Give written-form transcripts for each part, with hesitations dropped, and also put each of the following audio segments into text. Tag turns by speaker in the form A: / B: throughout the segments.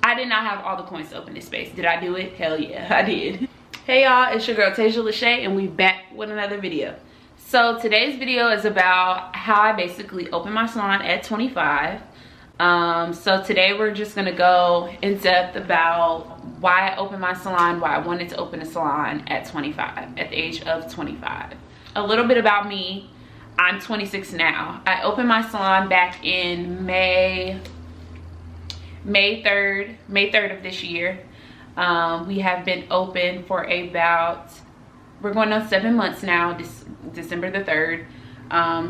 A: I did not have all the coins to open this space. Did I do it? Hell yeah, I did. Hey y'all, it's your girl Tasia Lachey, and we back with another video. So today's video is about how I basically opened my salon at 25. So today we're just gonna go in depth about why I opened my salon, why I wanted to open a salon at 25, at the age of 25. A little bit about me. I'm 26 now. I opened my salon back in May 3rd of this year. We have been open for about, we're going on 7 months now, December the 3rd.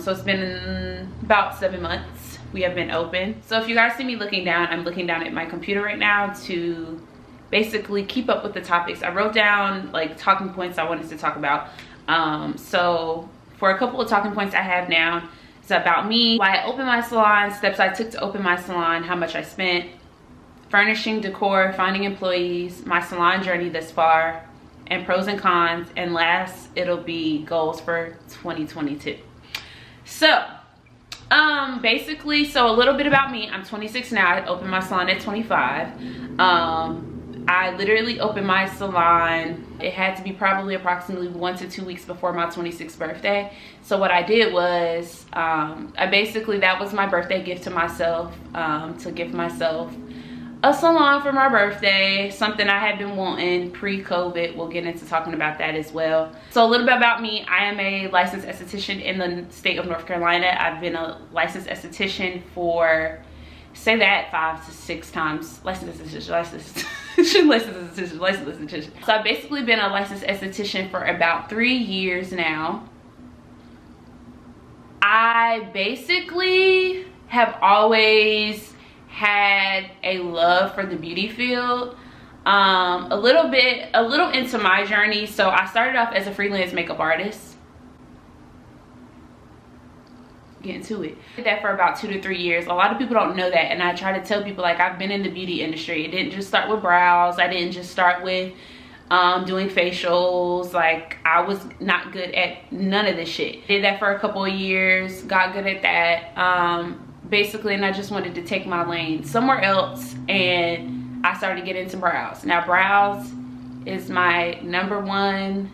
A: So it's been about 7 months we have been open. So if you guys see me looking down, I'm looking down at my computer right now to basically keep up with the topics. I wrote down like talking points I wanted to talk about. So for a couple of talking points I have now, it's about me, why I opened my salon, steps I took to open my salon, how much I spent, furnishing, decor, finding employees, my salon journey thus far, and pros and cons, and last it'll be goals for 2022. So basically, so a little bit about me. I'm 26 now. I opened my salon at 25. I literally opened my salon, it had to be probably approximately 1 to 2 weeks before my 26th birthday. So what I did was, I basically, that was my birthday gift to myself, to give myself a salon for my birthday, something I had been wanting pre-COVID. We'll get into talking about that as well. So a little bit about me. I am a licensed esthetician in the state of North Carolina. I've been a licensed esthetician for, say that 5 to 6 times. Licensed esthetician. So I've basically been a licensed esthetician for about 3 years now. I basically have always had a love for the beauty field. A little into my journey. So I started off as a freelance makeup artist. Get into it. I did that for about 2 to 3 years. A lot of people don't know that, and I try to tell people, like, I've been in the beauty industry. It didn't just start with brows. I didn't just start with doing facials. Like, I was not good at none of this shit. Did that for a couple of years, got good at that. Basically, and I just wanted to take my lane somewhere else, and I started to get into brows. Now, brows is my number one.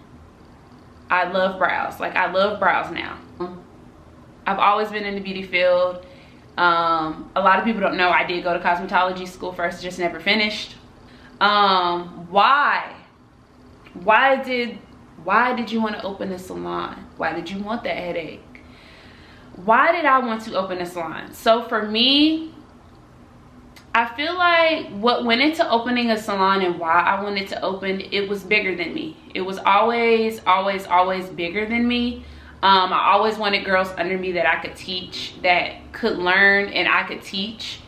A: I love brows. Like, I love brows now. I've always been in the beauty field. A lot of people don't know I did go to cosmetology school first, just never finished. Why did you want to open a salon? Why did you want that headache? Why did I want to open a salon? So for me, I feel like what went into opening a salon and why I wanted to open, it was bigger than me. It was always bigger than me. I always wanted girls under me that I could teach, that could learn, and I could teach,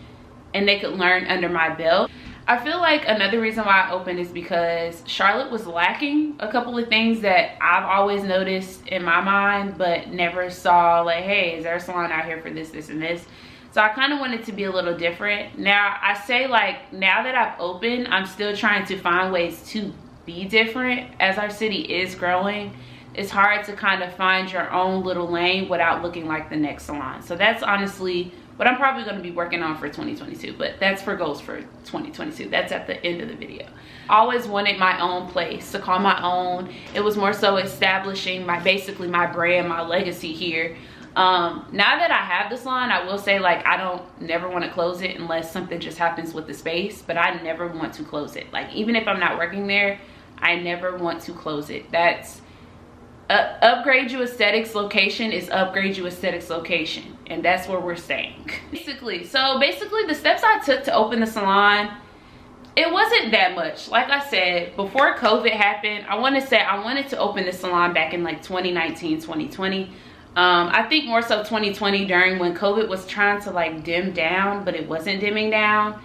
A: and they could learn under my belt. I feel like another reason why I opened is because Charlotte was lacking a couple of things that I've always noticed in my mind, but never saw, like, hey, is there a salon out here for this, this, and this? So I kind of wanted to be a little different. Now, I say, like, now that I've opened, I'm still trying to find ways to be different. As our city is growing, it's hard to kind of find your own little lane without looking like the next salon. So that's honestly what I'm probably going to be working on for 2022, but that's for goals for 2022. That's at the end of the video. I always wanted my own place to call my own. It was more so establishing basically my brand, my legacy here. Now that I have the salon, I will say, like, I don't never want to close it unless something just happens with the space, but I never want to close it. Like, even if I'm not working there, I never want to close it. That's upgrade you aesthetics location is upgrade you aesthetics location, and that's where we're staying. Basically the steps I took to open the salon, it wasn't that much. Like I said, before COVID happened, I wanted to open the salon back in like 2019, 2020. I think more so 2020, during when COVID was trying to like dim down, but it wasn't dimming down.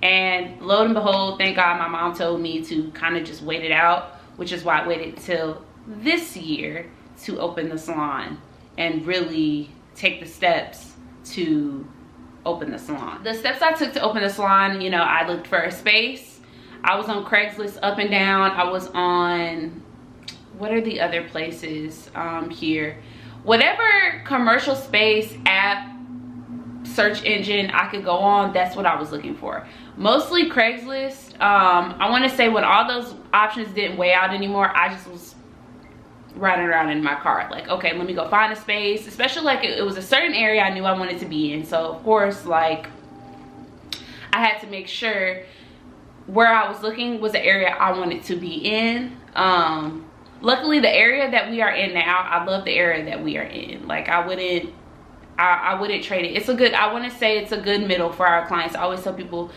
A: And lo and behold, thank God my mom told me to kind of just wait it out, which is why I waited till this year to open the salon and really take the steps to open the salon. The steps I took to open the salon, you know, I looked for a space. I was on Craigslist up and down. I was on, what are the other places here? Whatever commercial space app search engine I could go on, that's what I was looking for. Mostly Craigslist. I want to say when all those options didn't weigh out anymore, I just was riding around in my car like, okay, let me go find a space, especially like it was a certain area I knew I wanted to be in. So of course, like, I had to make sure where I was looking was the area I wanted to be in. Luckily, the area that we are in now, I love the area that we are in. Like, I wouldn't trade it. It's a good, I want to say it's a good middle for our clients. I always tell people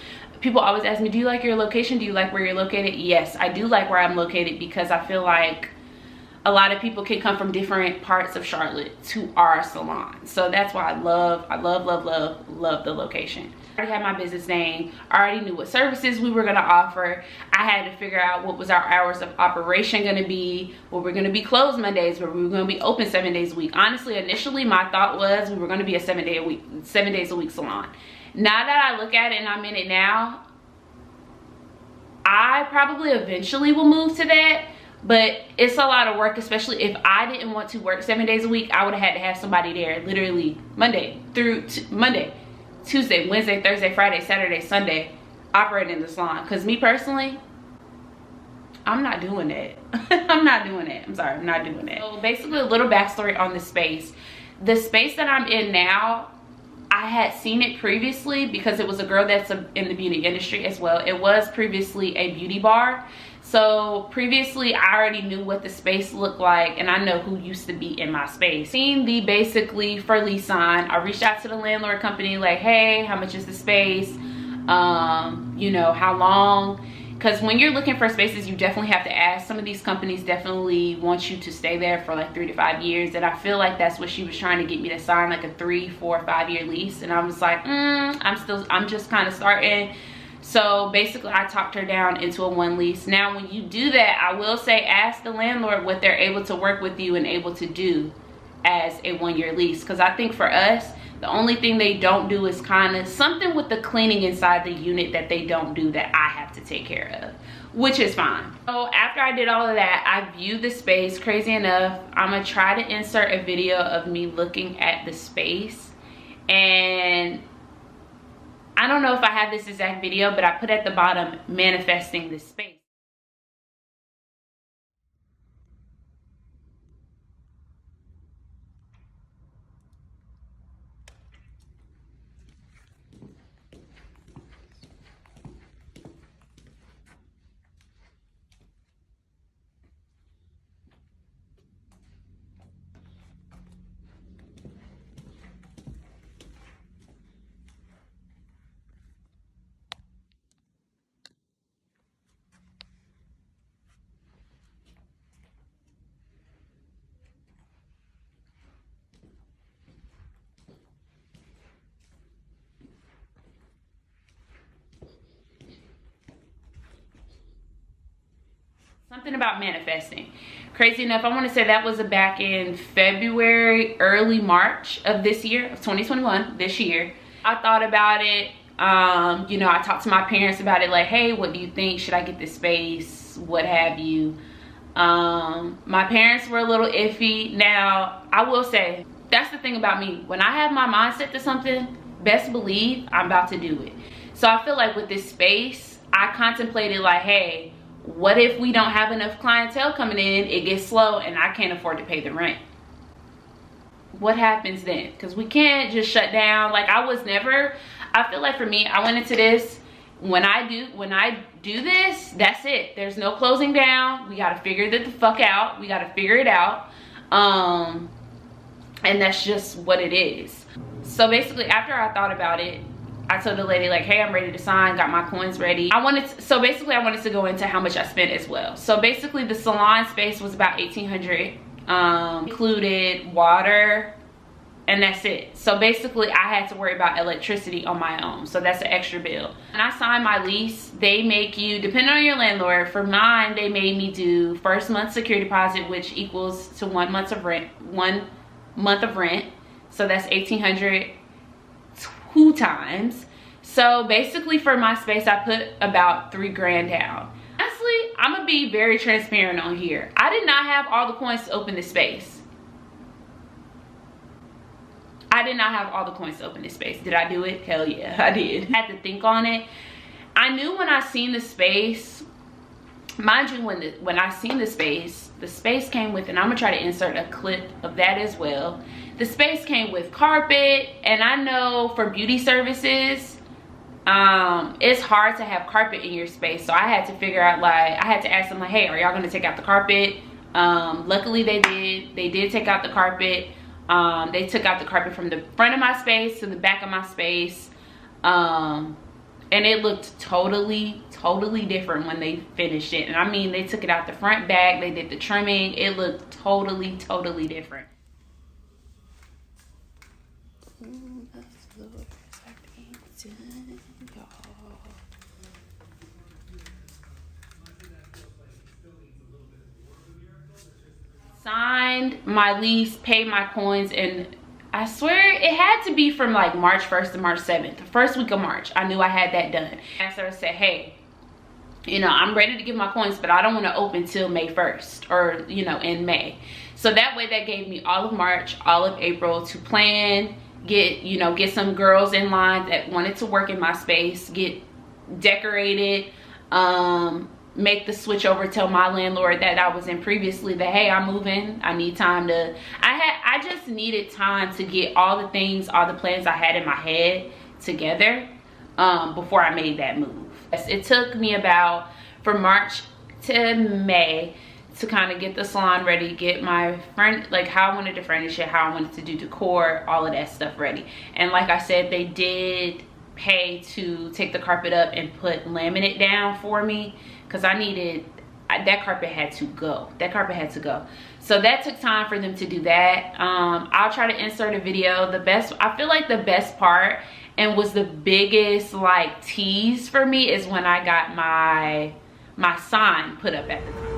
A: always ask me, do you like your location? Do you like where you're located? Yes, I do like where I'm located, because I feel like a lot of people can come from different parts of Charlotte to our salon. So that's why I love the location. I already had my business name. I already knew what services we were gonna offer. I had to figure out what was our hours of operation gonna be, where we're gonna be closed Mondays, where we were gonna be open 7 days a week. Honestly, initially my thought was we were gonna be a 7 days a week salon. Now that I look at it and I'm in it now, I probably eventually will move to that. But it's a lot of work, especially if I didn't want to work 7 days a week. I would have had to have somebody there literally Monday through Monday, Tuesday, Wednesday, Thursday, Friday, Saturday, Sunday, operating the salon. Because me personally, I'm not doing that. I'm not doing that. I'm sorry, I'm not doing that. So basically, a little backstory on the space. The space that I'm in now, I had seen it previously because it was a girl that's in the beauty industry as well. It was previously a beauty bar. So previously I already knew what the space looked like, and I know who used to be in my space. Seeing the basically for lease sign, I reached out to the landlord company like, hey, how much is the space? You know, how long? Because when you're looking for spaces, you definitely have to ask. Some of these companies definitely want you to stay there for like 3 to 5 years, and I feel like that's what she was trying to get me to sign, like a 3, 4, 5 year lease. And I was like, I'm just kind of starting. So basically I talked her down into a 1 lease. Now when you do that, I will say ask the landlord what they're able to work with you and able to do as a 1 year lease. Because I think for us, the only thing they don't do is kind of something with the cleaning inside the unit that they don't do that I have to take care of, which is fine. So after I did all of that, I viewed the space. Crazy enough, I'm gonna try to insert a video of me looking at the space, and I don't know if I have this exact video, but I put at the bottom manifesting this space. Something about manifesting. Crazy enough, I want to say that was back in February, early March of this year, of 2021, this year. I thought about it. You know, I talked to my parents about it, like, hey, what do you think? Should I get this space? What have you? My parents were a little iffy. Now, I will say, that's the thing about me. When I have my mindset to something, best believe I'm about to do it. So I feel like with this space, I contemplated like, hey, what if we don't have enough clientele coming in, it gets slow, and I can't afford to pay the rent? What happens then? Because we can't just shut down. Like, I feel like for me, I went into this, when I do this, that's it. There's no closing down. We got to figure the fuck out. We got to figure it out. And that's just what it is. So basically, after I thought about it, I told the lady like, hey, I'm ready to sign, got my coins ready. I wanted to go into how much I spent as well. So basically the salon space was about $1,800, included water, and that's it. So basically I had to worry about electricity on my own. So that's an extra bill. When I signed my lease, they make you, depending on your landlord, for mine, they made me do first month security deposit, which equals to 1 month of rent, 1 month of rent. So that's $1,800 2 times. So basically for my space, I put about $3 grand down. Honestly, I'm gonna be very transparent on here. I did not have all the coins to open this space. I did not have all the coins to open this space. Did I do it? Hell yeah, I did. I had to think on it. I knew when I seen the space, mind you, when I seen the space came with, and I'm gonna try to insert a clip of that as well. The space came with carpet, and I know for beauty services, it's hard to have carpet in your space. So I had to figure out, like, I had to ask them, like, hey, are y'all gonna take out the carpet? Luckily they did take out the carpet. They took out the carpet from the front of my space to the back of my space. And it looked totally different when they finished it. And I mean, they took it out the front, back, they did the trimming. It looked totally different. Signed my lease, paid my coins, and I swear it had to be from like March 1st to March 7th, the first week of March. I knew I had that done. And so I said, hey, you know, I'm ready to give my coins, but I don't want to open till May 1st, or, you know, in May. So that way that gave me all of March, all of April to plan, get some girls in line that wanted to work in my space, get decorated, make the switch over, tell my landlord that I was in previously that, hey, I'm moving, I need time to, I just needed time to get all the things, all the plans I had in my head together before I made that move. It took me about, from March to May, to kind of get the salon ready, get my like how I wanted to furnish it, how I wanted to do decor, all of that stuff ready. And like I said, they did pay to take the carpet up and put laminate down for me, because I needed, that carpet had to go. That carpet had to go. So that took time for them to do that. I'll try to insert a video. I feel like the best part, and was the biggest like tease for me, is when I got my sign put up at the top.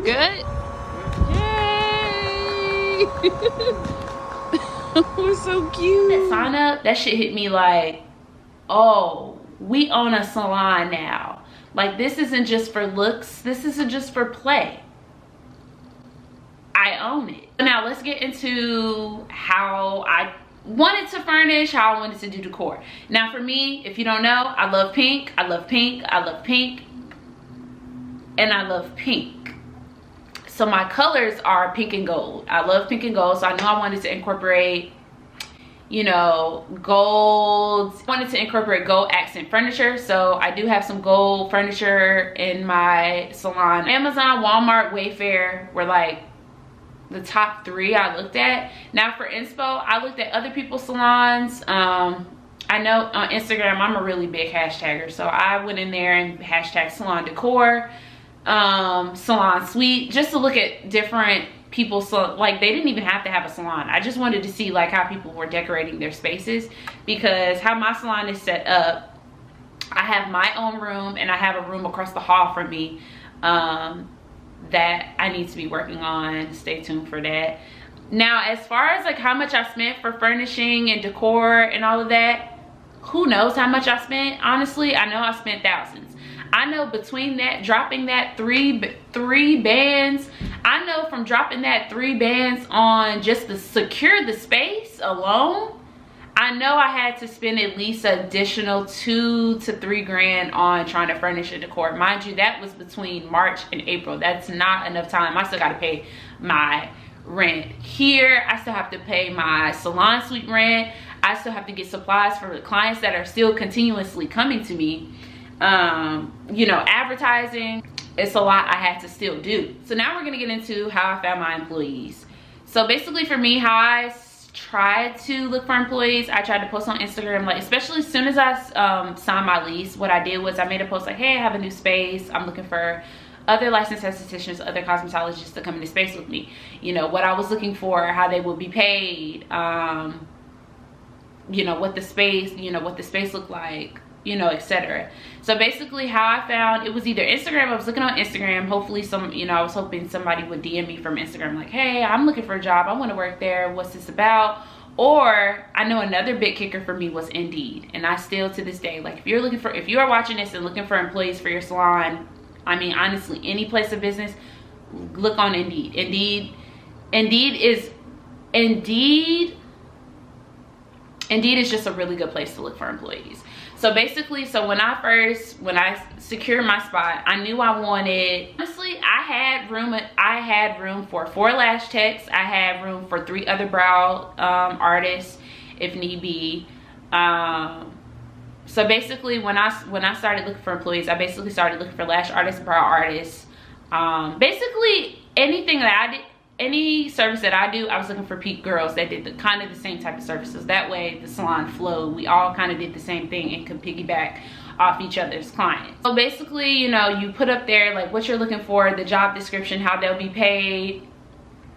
A: Good? Yay! We're so cute. That sign up, that shit hit me like, oh, we own a salon now. Like, this isn't just for looks. This isn't just for play. I own it. Now let's get into how I wanted to furnish, how I wanted to do decor. Now for me, if you don't know, I love pink, I love pink, I love pink, and I love pink. So my colors are pink and gold. I love pink and gold, so I knew I wanted to incorporate, you know, gold. I wanted to incorporate gold accent furniture, so I do have some gold furniture in my salon. Amazon, Walmart, Wayfair were like the top 3 I looked at. Now for inspo, I looked at other people's salons. I know on Instagram, I'm a really big hashtagger. So I went in there and hashtag salon decor, salon suite, just to look at different people. So like, they didn't even have to have a salon. I just wanted to see like how people were decorating their spaces, because how my salon is set up, I have my own room and I have a room across the hall from me that I need to be working on. Stay tuned for that. Now, as far as like how much I spent for furnishing and decor and all of that, who knows how much I spent? Honestly, I know I spent thousands. I know between that, dropping that three bands, I know from dropping that 3 bands on just to secure the space alone, I know I had to spend at least additional 2 to 3 grand on trying to furnish and decor. Mind you, that was between March and April. That's not enough time. I still got to pay my rent here. I still have to pay my salon suite rent. I still have to get supplies for the clients that are still continuously coming to me. You know, advertising. It's a lot I had to still do. So now we're going to get into how I found my employees. So basically for me, how I tried to look for employees, I tried to post on Instagram, like especially as soon as I signed my lease. What I did was I made a post like, hey, I have a new space, I'm looking for other licensed estheticians, other cosmetologists to come into space with me. You know, what I was looking for, how they would be paid, you know, what the space looked like, you know, etc. So basically how I found, it was either Instagram, I was looking on Instagram, hopefully I was hoping somebody would DM me from Instagram like, hey, I'm looking for a job, I want to work there, what's this about? Or I know another big kicker for me was Indeed. And I still to this day, like if you are watching this and looking for employees for your salon, I mean honestly, any place of business, look on Indeed. Indeed is just a really good place to look for employees. So basically, when I secured my spot, I knew I wanted, honestly, I had room for 4 lash techs. I had room for 3 other brow artists if need be. So basically when I started looking for employees, I basically started looking for lash artists, brow artists, basically anything that I did. Any service that I do, I was looking for peak girls that did kind of the same type of services. That way the salon flowed. We all kind of did the same thing and could piggyback off each other's clients. So basically, you know, you put up there like what you're looking for, the job description, how they'll be paid,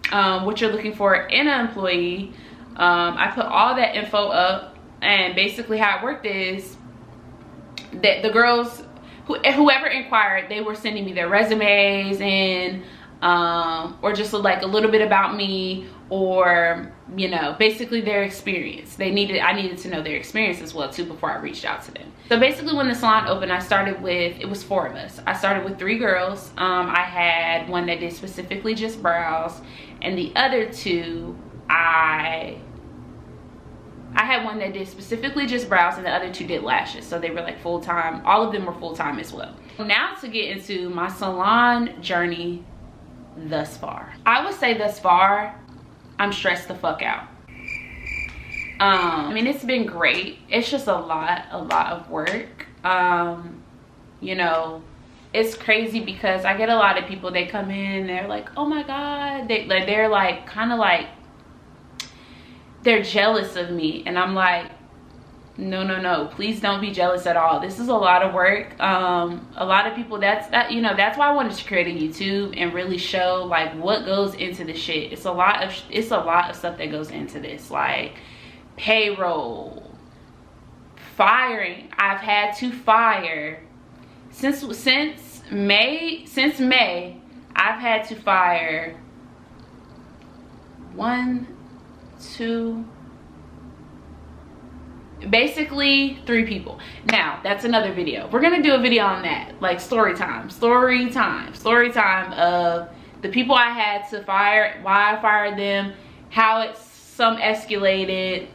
A: what you're looking for in an employee. I put all that info up, and basically how it worked is that the girls, whoever inquired, they were sending me their resumes and or just like a little bit about me, or you know, basically their experience. I needed to know their experience as well too before I reached out to them. So basically when the salon opened, I started with, it was 4 of us. I started with 3 girls. I had one that did specifically just brows, and the other 2 I had one that did specifically just brows, and the other 2 did lashes. So they were like full-time. All of them were full-time as well. Now to get into my salon journey thus far. I would say thus far, I'm stressed the fuck out. I mean, it's been great. It's just a lot of work. You know, it's crazy because I get a lot of people, they come in, they're like, oh my God. They're like, kind of like, they're jealous of me. And I'm like, no, please don't be jealous at all. This is a lot of work. A lot of people, that's why I wanted to create a YouTube and really show like what goes into the shit. It's a lot of stuff that goes into this, like payroll, firing. I've had to fire since May. I've had to fire 1, 2, basically 3 people. Now that's another video. We're gonna do a video on that, like story time of the people I had to fire, why I fired them, how some escalated.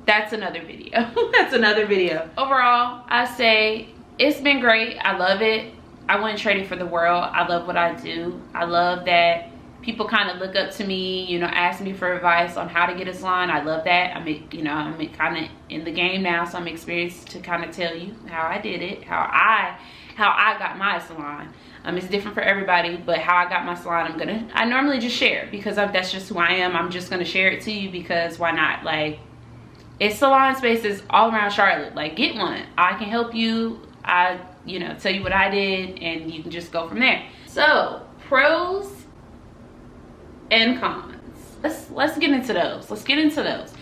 A: That's another video. That's another video. Overall, I say it's been great. I love it. I wouldn't trade it for the world. I love what I do. I love that people kind of look up to me, you know, ask me for advice on how to get a salon. I love that. I'm kind of in the game now, so I'm experienced to kind of tell you how I did it, how I got my salon. It's different for everybody, but how I got my salon, I normally just share because that's just who I am. I'm just gonna share it to you because why not? Like, it's salon spaces all around Charlotte. Like, get one. I can help you. You know, tell you what I did, and you can just go from there. So, pros and cons. Let's get into those. Let's get into those.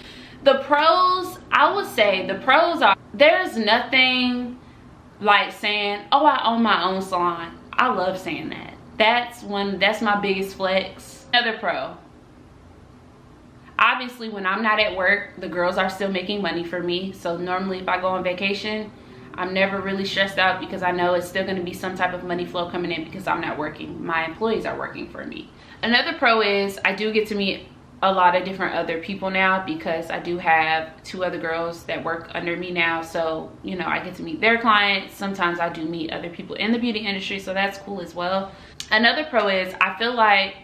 A: The pros, I would say the pros are, there's nothing like saying, oh, I own my own salon. I love saying that. That's my biggest flex. Another pro, obviously when I'm not at work, the girls are still making money for me. So normally if I go on vacation, I'm never really stressed out because I know it's still going to be some type of money flow coming in because I'm not working. My employees are working for me. Another pro is I do get to meet a lot of different other people now because I do have 2 other girls that work under me now. So, you know, I get to meet their clients. Sometimes I do meet other people in the beauty industry, so that's cool as well. Another pro is I feel like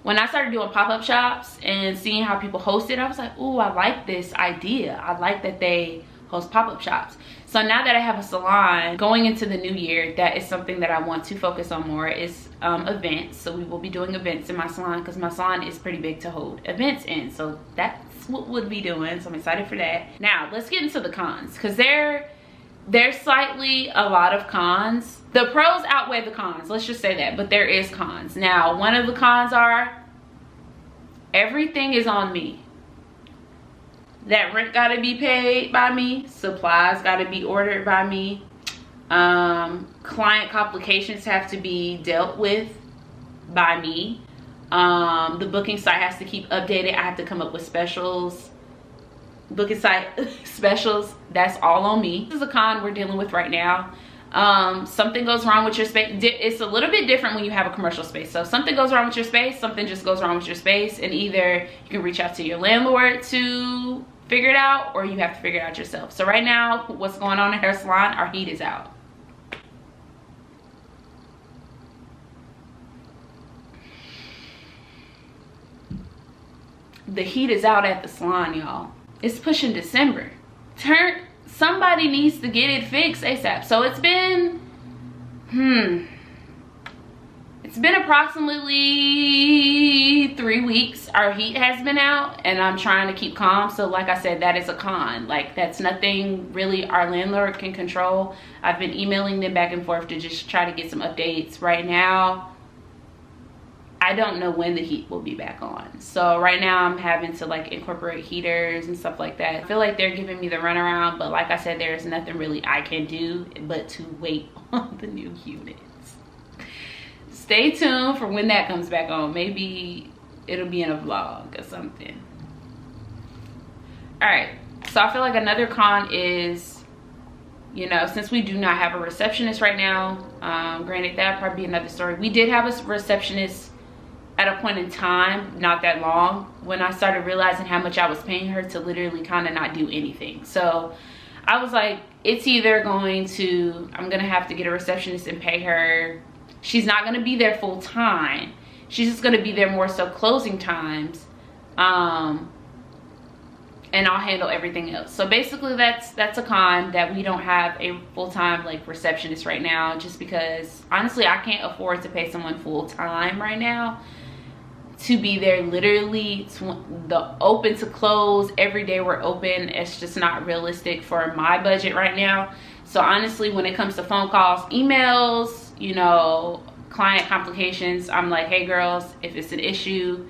A: when I started doing pop-up shops and seeing how people host it, I was like, oh, I like this idea. I like that they host pop-up shops. So now that I have a salon, going into the new year, that is something that I want to focus on more is events. So we will be doing events in my salon because my salon is pretty big to hold events in. So that's what we'll be doing. So I'm excited for that. Now let's get into the cons because there's slightly a lot of cons. The pros outweigh the cons. Let's just say that, but there is cons. Now, one of the cons are everything is on me. That rent gotta be paid by me. Supplies gotta be ordered by me. Client complications have to be dealt with by me. The booking site has to keep updated. I have to come up with specials. Booking site specials, that's all on me. This is a con we're dealing with right now. Something goes wrong with your space. It's a little bit different when you have a commercial space. So if something goes wrong with your space, something just goes wrong with your space, and either you can reach out to your landlord to figure it out or you have to figure it out yourself. So right now, what's going on in her salon, our heat is out. The heat is out at the salon, y'all. It's pushing December. Somebody needs to get it fixed ASAP. So it's been approximately 3 weeks our heat has been out, and I'm trying to keep calm. So like I said, that is a con. Like, that's nothing really our landlord can control. I've been emailing them back and forth to just try to get some updates. Right now, I don't know when the heat will be back on. So right now I'm having to like incorporate heaters and stuff like that. I feel like they're giving me the runaround, but like I said, there's nothing really I can do but to wait on the new units. Stay tuned for when that comes back on. Maybe it'll be in a vlog or something. All right, so I feel like another con is, you know, since we do not have a receptionist right now, granted that'd probably be another story. We did have a receptionist at a point in time, not that long, when I started realizing how much I was paying her to literally kind of not do anything. So I was like, it's either I'm gonna have to get a receptionist and pay her. She's not gonna be there full time. She's just gonna be there more so closing times. And I'll handle everything else. So basically that's a con, that we don't have a full-time like receptionist right now, just because honestly I can't afford to pay someone full-time right now to be there literally the open to close every day we're open. It's just not realistic for my budget right now. So honestly, when it comes to phone calls, emails, you know, client complications, I'm like, hey girls, if it's an issue,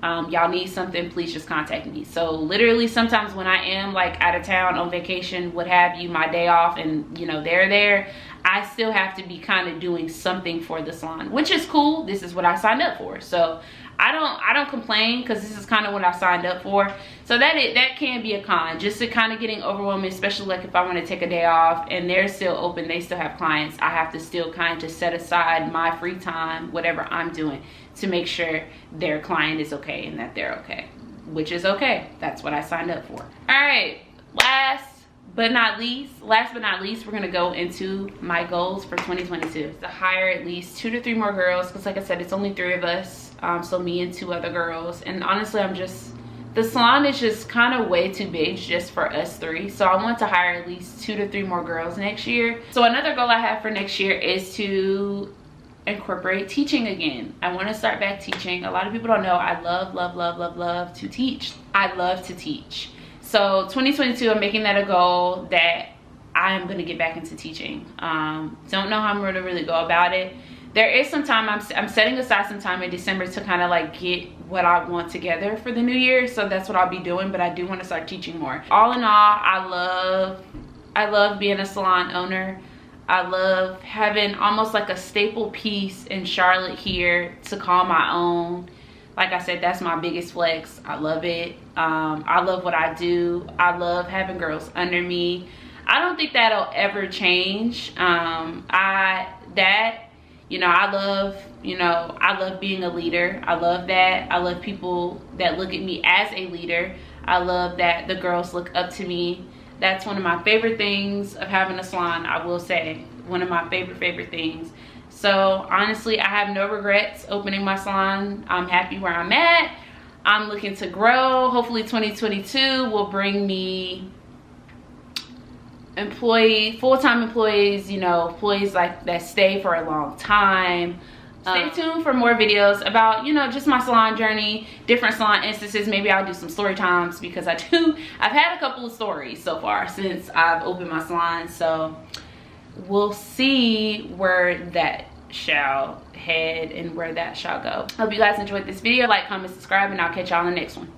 A: y'all need something, please just contact me. So literally sometimes when I am like out of town on vacation, what have you, my day off, and you know they're there, I still have to be kind of doing something for the salon, which is cool. This is what I signed up for. So I don't complain, because this is kind of what I signed up for. So that can be a con, just to kind of getting overwhelming, especially like if I want to take a day off and they're still open, they still have clients. I have to still kind of just set aside my free time, whatever I'm doing, to make sure their client is okay and that they're okay, which is okay. That's what I signed up for. All right, last but not least, we're gonna go into my goals for 2022. To hire at least 2 to 3 more girls, because like I said, it's only 3 of us. So me and 2 other girls. And honestly, the salon is just kind of way too big just for us 3. So I want to hire at least 2 to 3 more girls next year. So another goal I have for next year is to incorporate teaching again. I want to start back teaching. A lot of people don't know I love to teach. I love to teach. So 2022, I'm making that a goal that I am going to get back into teaching. Don't know how I'm going to really go about it. There is some time, I'm setting aside some time in December to kind of like get what I want together for the new year. So that's what I'll be doing, but I do want to start teaching more. All in all, I love being a salon owner. I love having almost like a staple piece in Charlotte here to call my own. Like I said, that's my biggest flex. I love it. I love what I do. I love having girls under me. I don't think that'll ever change. I love being a leader. I love that. I love people that look at me as a leader. I love that the girls look up to me. That's one of my favorite things of having a salon, I will say. One of my favorite things. So honestly, I have no regrets opening my salon. I'm happy where I'm at. I'm looking to grow. Hopefully 2022 will bring me full-time employees, employees like that stay for a long time. Stay tuned for more videos about, just my salon journey, different salon instances. Maybe I'll do some story times because I've had a couple of stories so far since I've opened my salon. So we'll see where that shall head and where that shall go. Hope you guys enjoyed this video. Like, comment, subscribe, and I'll catch y'all on the next one.